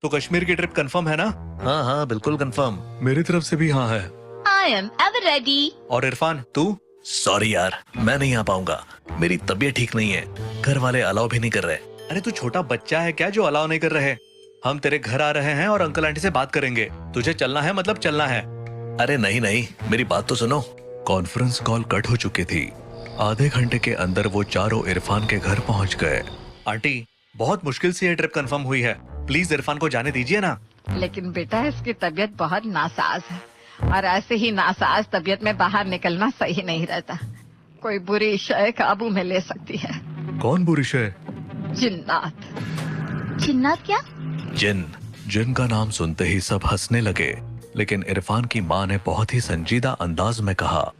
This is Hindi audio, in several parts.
तो कश्मीर की ट्रिप कंफर्म है ना? हाँ हाँ बिल्कुल कंफर्म। मेरी तरफ से भी हाँ है। I am ever ready. और इरफान तू? सॉरी यार, मैं नहीं आ पाऊंगा। मेरी तबीयत ठीक नहीं है, घर वाले अलाउ भी नहीं कर रहे। अरे तू छोटा बच्चा है क्या जो अलाउ नहीं कर रहे? हम तेरे घर आ रहे हैं और अंकल आंटी से बात करेंगे। तुझे चलना है मतलब चलना है। अरे नहीं नहीं, मेरी बात तो सुनो। कॉन्फ्रेंस कॉल कट हो चुकी थी। आधे घंटे के अंदर वो चारों इरफान के घर पहुंच गए। आंटी बहुत मुश्किल से ये ट्रिप कंफर्म हुई है, प्लीज इरफान को जाने दीजिए ना। लेकिन बेटा इसकी तबीयत बहुत नासाज है और ऐसे ही नासाज तबीयत में बाहर निकलना सही नहीं रहता। कोई बुरी शय काबू में ले सकती है। कौन बुरी शय? जिन्नात। जिन्नात क्या? जिन। जिन का नाम सुनते ही सब हंसने लगे, लेकिन इरफान की माँ ने बहुत ही संजीदा अंदाज में कहा,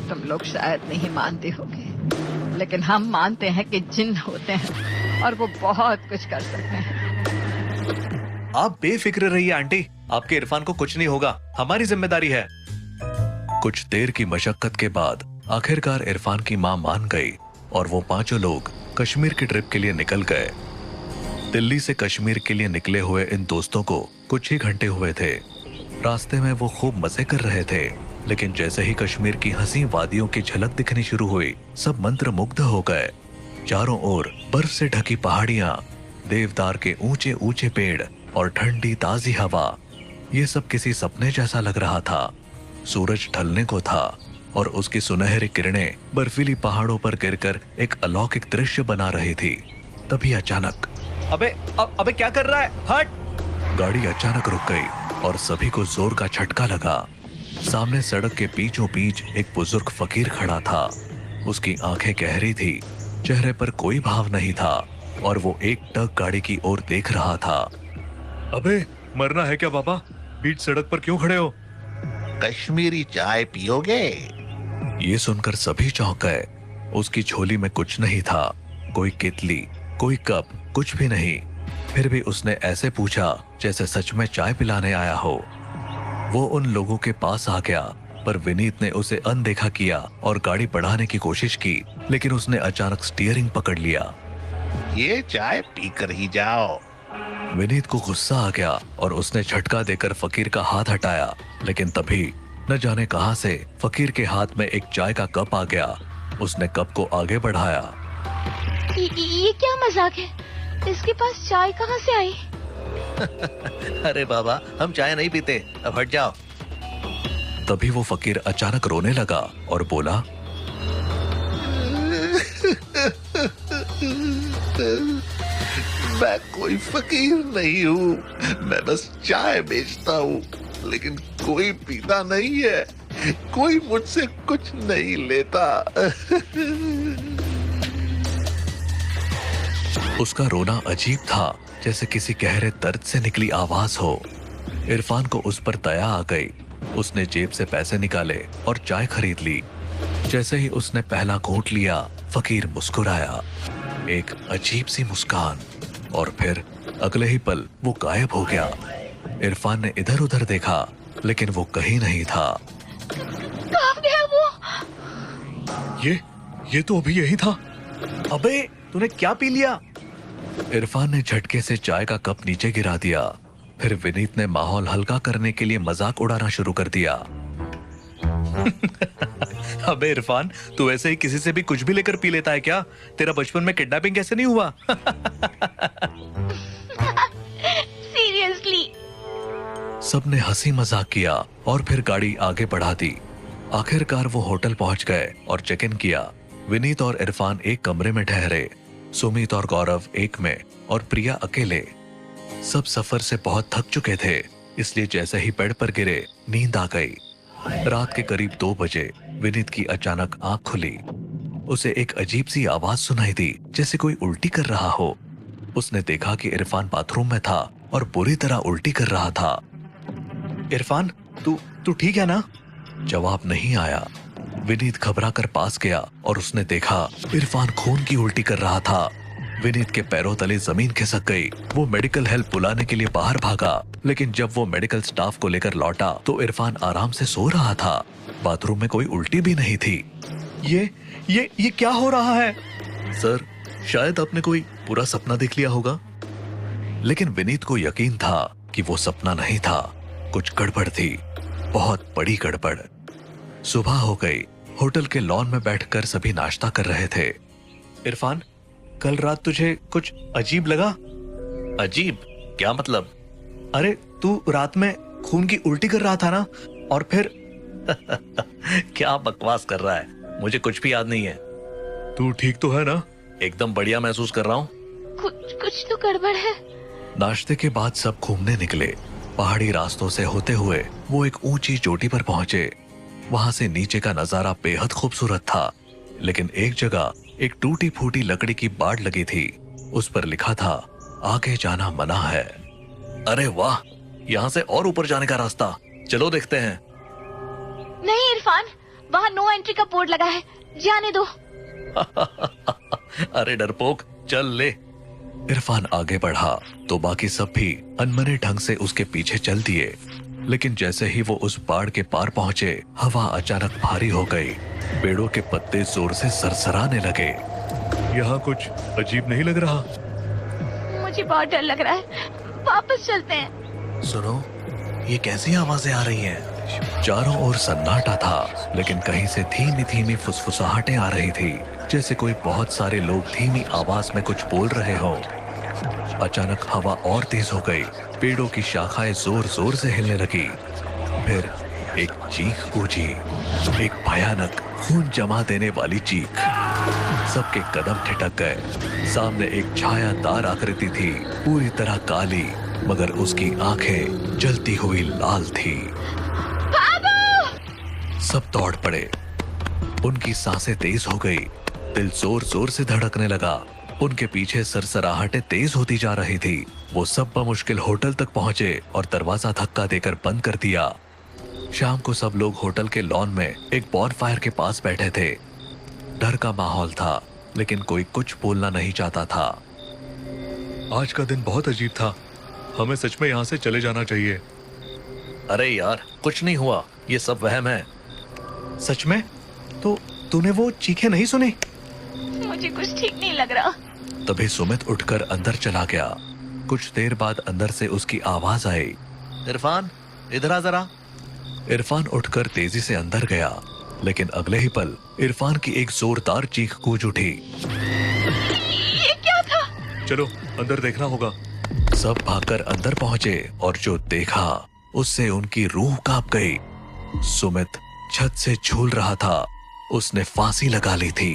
तुम लोग शायद नहीं मानते होगे, लेकिन हम मानते हैं कि जिन होते हैं और वो बहुत कुछ कर सकते हैं। आप बेफिक्र रहिए आंटी, आपके इरफान को कुछ नहीं होगा, हमारी जिम्मेदारी है। कुछ देर की मशक्कत के बाद आखिरकार इरफान की माँ मान गई और वो पांचों लोग कश्मीर की ट्रिप के लिए निकल गए। दिल्ली से कश्मीर के लिए निकले हुए इन दोस्तों को कुछ ही घंटे हुए थे। रास्ते में वो खूब मजे कर रहे थे, लेकिन जैसे ही कश्मीर की हंसी वादियों की झलक दिखनी शुरू हुई, सब मंत्रमुग्ध हो गए। चारों ओर बर्फ से ढकी पहाड़ियां, देवदार के ऊंचे ऊंचे पेड़ और ठंडी ताजी हवा, ये सब किसी सपने जैसा लग रहा था। सूरज ढलने को था और उसकी सुनहरी किरणें बर्फीली पहाड़ों पर गिरकर एक अलौकिक दृश्य बना रही थी। तभी अचानक अबे क्या कर रहा है? हट! गाड़ी अचानक रुक गई और सभी को जोर का झटका लगा। सामने सड़क के बीचों बीच एक बुजुर्ग फकीर खड़ा था। उसकी आंखें गहरी थी, चेहरे पर कोई भाव नहीं था और वो एक टक गाड़ी की ओर देख रहा था। अबे मरना है क्या बाबा? बीच सड़क पर क्यों खड़े हो? कश्मीरी चाय पियोगे? ये सुनकर सभी चौंक गए। उसकी झोली में कुछ नहीं था, कोई केतली, कोई कप, कुछ भी नहीं। फिर भी उसने ऐसे पूछा जैसे सच में चाय पिलाने आया हो। वो उन लोगों के पास आ गया, पर विनीत ने उसे अनदेखा किया और गाड़ी बढ़ाने की कोशिश की, लेकिन उसने अचानक स्टीयरिंग पकड़ लिया। ये चाय पीकर ही जाओ। विनीत को गुस्सा आ गया और उसने झटका देकर फकीर का हाथ हटाया, लेकिन तभी न जाने कहां से फकीर के हाथ में एक चाय का कप आ गया। उसने कप को आगे बढ़ाया। ये क्या मजाक है? इसके पास चाय कहाँ से आई? अरे बाबा, हम चाय नहीं पीते, अब हट जाओ। तभी वो फकीर अचानक रोने लगा और बोला, मैं कोई फकीर नहीं हूँ, मैं बस चाय बेचता हूँ, लेकिन कोई पीता नहीं है, कोई मुझसे कुछ नहीं लेता। उसका रोना अजीब था, जैसे किसी गहरे दर्द से निकली आवाज हो। इरफान को उस पर दया आ गई। उसने जेब से पैसे निकाले और चाय खरीद ली। जैसे ही उसने पहला घूंट लिया, फकीर मुस्कुराया, एक अजीब सी मुस्कान, और फिर अगले ही पल वो गायब हो गया। इरफान ने इधर उधर देखा, लेकिन वो कहीं नहीं था। कहाँ गया वो? ये तो अभी यही था। अबे तूने क्या पी लिया? इरफान ने झटके से चाय का कप नीचे गिरा दिया। फिर विनीत ने माहौल हल्का करने के लिए मजाक उड़ाना शुरू कर दिया। अबे इरफान, तू ऐसे ही किसी से भी कुछ भी लेकर पी लेता है क्या? तेरा बचपन में किडनैपिंग कैसे नहीं हुआ? सीरियसली? सबने हंसी मजाक किया और फिर गाड़ी आगे बढ़ा दी। आखिरकार वो होटल पहुंच गए और चेक इन किया। विनीत और इरफान एक कमरे में ठहरे, सुमित और गौरव एक में और प्रिया अकेले। सब सफर से बहुत थक चुके थे, इसलिए जैसे ही बेड पर गिरे नींद आ गई। रात के करीब 2 बजे विनीत की अचानक आंख खुली। उसे एक अजीब सी आवाज सुनाई दी, जैसे कोई उल्टी कर रहा हो। उसने देखा कि इरफान बाथरूम में था और बुरी तरह उल्टी कर रहा था। इरफान, तू ठीक है ना? जवाब नहीं आया। विनीत घबरा कर पास गया और उसने देखा इरफान खून की उल्टी कर रहा था। विनीत के पैरों तले जमीन खिसक गई। वो मेडिकल हेल्प बुलाने के लिए बाहर भागा, लेकिन जब वो मेडिकल स्टाफ को लेकर लौटा तो इरफान आराम से सो रहा था। बाथरूम में कोई उल्टी भी नहीं थी। ये क्या हो रहा है? सर, शायद आपने कोई बुरा सपना देख लिया होगा। लेकिन विनीत को यकीन था कि वो सपना नहीं था, कुछ गड़बड़ थी, बहुत बड़ी गड़बड़। सुबह हो गई। होटल के लॉन में बैठकर सभी नाश्ता कर रहे थे। इरफान, कल रात तुझे कुछ अजीब लगा? अजीब? क्या मतलब? अरे तू रात में खून की उल्टी कर रहा था ना, और फिर क्या बकवास कर रहा है, मुझे कुछ भी याद नहीं है। तू ठीक तो है ना? एकदम बढ़िया महसूस कर रहा हूँ। कुछ तो गड़बड़ है। नाश्ते के बाद सब घूमने निकले। पहाड़ी रास्तों से होते हुए वो एक ऊंची चोटी पर पहुंचे। वहां से नीचे का नजारा बेहद खूबसूरत था, लेकिन एक जगह एक टूटी फूटी लकड़ी की बाड़ लगी थी। उस पर लिखा था, आगे जाना मना है। अरे वाह, यहाँ से और ऊपर जाने का रास्ता, चलो देखते हैं। नहीं इरफान, वहाँ नो एंट्री का बोर्ड लगा है, जाने दो। अरे डरपोक, चल ले। इरफान आगे बढ़ा तो बाकी सब भी अनमने ढंग से उसके पीछे चल दिए। लेकिन जैसे ही वो उस बाड़ के पार पहुंचे, हवा अचानक भारी हो गई। पेड़ों के पत्ते जोर से सरसराने लगे। यहाँ कुछ अजीब नहीं लग रहा? मुझे बहुत डर लग रहा है, वापस चलते हैं। सुनो, ये कैसी आवाजें आ रही हैं? चारों ओर सन्नाटा था, लेकिन कहीं से धीमी धीमी फुसफुसाहटें आ रही थी, जैसे कोई बहुत सारे लोग धीमी आवाज में कुछ बोल रहे हों। अचानक हवा और तेज हो गई। पेड़ों की शाखाएं जोर जोर से हिलने लगी। फिर एक चीख गूंजी, एक भयानक खून जमा देने वाली चीख। सबके कदम ठिठक गए। सामने एक छायादार आकृति थी, पूरी तरह काली, मगर उसकी आंखें जलती हुई लाल थी। सब दौड़ पड़े। उनकी सांसें तेज हो गई, दिल जोर जोर से धड़कने लगा। उनके पीछे सरसराहटें तेज होती जा रही थी। वो सब बमुश्किल होटल तक पहुंचे और दरवाजा धक्का देकर बंद कर दिया। शाम को सब लोग होटल के लॉन में एक बॉनफायर के पास बैठे थे। डर का माहौल था, लेकिन कोई कुछ बोलना नहीं चाहता था। आज का दिन बहुत अजीब था, हमें सच में यहाँ से चले जाना चाहिए। अरे यार, कुछ नहीं हुआ, ये सब वहम है। सच में? तो तूने वो चीखें नहीं सुनी? मुझे कुछ ठीक नहीं लग रहा। तभी सुमित उठकर अंदर चला गया। कुछ देर बाद अंदर से उसकी आवाज आई, इरफान, इधर आ जरा। इरफान उठकर तेजी से अंदर गया, लेकिन अगले ही पल इरफान की एक जोरदार चीख गूंज उठी। ये क्या था? चलो अंदर देखना होगा। सब भागकर अंदर पहुंचे और जो देखा उससे उनकी रूह कांप गई। सुमित छत से झूल रहा था। उसने फांसी लगा ली थी।